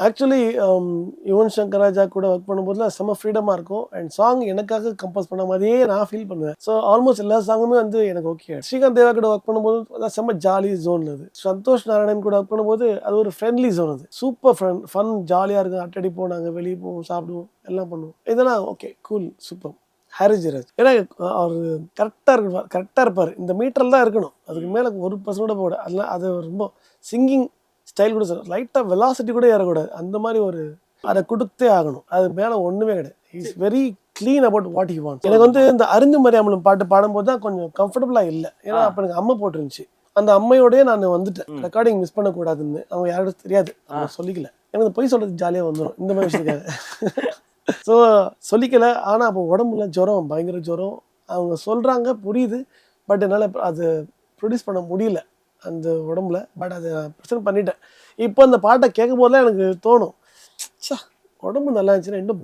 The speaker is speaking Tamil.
ஆக்சுவலி யுவன் சங்கர் ராஜா கூட ஒர்க் பண்ணும்போதுலாம் செம்ம ஃப்ரீடமாக இருக்கும். அண்ட் சாங் எனக்காக கம்போஸ் பண்ண மாதிரியே நான் ஃபீல் பண்ணுவேன். ஸோ ஆல்மோஸ்ட் எல்லா சாங்குமே வந்து எனக்கு ஓகே. ஸ்ரீகாந்த் தேவா கூட ஒர்க் பண்ணும்போது அதான் செம்ம ஜாலி ஜோன் அது. சந்தோஷ் நாராயணன் கூட ஒர்க் பண்ணும்போது அது ஒரு ஃப்ரெண்ட்லி ஜோன் அது. சூப்பர் ஃபன் ஜாலியாக இருக்கும். அட்டடிப்போம், நாங்கள் வெளியே போவோம், சாப்பிடுவோம், எல்லாம் பண்ணுவோம். இதெல்லாம் okay cool super. Harris Jayaraj ஏன்னா அவர் கரெக்டாக இருப்பார். இந்த மீட்டரில் தான் இருக்கணும். அதுக்கு மேலே 1% கூட போட அதெல்லாம் அது ரொம்ப சிங்கிங் ஸ்டைல் கூட சார் லைட்டாக வெலாசிட்டி கூட ஏறக்கூடாது. அந்த மாதிரி ஒரு அதை கொடுத்தே ஆகணும். அது மேலே ஒன்றுமே கிடையாது. Is very clean about what he wants. எனக்கு வந்து இந்த அறிந்து மரியாமலும் பாட்டு பாடும்போது தான் கொஞ்சம் கம்ஃபர்டபுளாக இல்லை. ஏன்னா அப்போ எனக்கு அம்மை போட்டுருந்துச்சு. அந்த அம்மையோடய நான் வந்துட்டேன். ரெக்கார்டிங் மிஸ் பண்ணக்கூடாதுன்னு அவங்க யாரும் தெரியாது, அவங்க சொல்லிக்கல. எனக்கு பொய் சொல்கிறது ஜாலியாக வந்துடும் இந்த மாதிரி விஷயத்துக்காக. ஸோ சொல்லிக்கல. ஆனால் அப்போ உடம்புல ஜுரம், பயங்கர ஜுரம். அவங்க சொல்கிறாங்க புரியுது. பட் என்னால் அதை ப்ரொடியூஸ் பண்ண முடியல அந்த உடம்புல. பட் அதை ப்ரெசென்ட் பண்ணிட்டேன். இப்போ அந்த பாட்டை கேட்கும் போதெல்லாம் எனக்கு தோணும், உடம்பு நல்லா இருந்துச்சுன்னா இன்னும்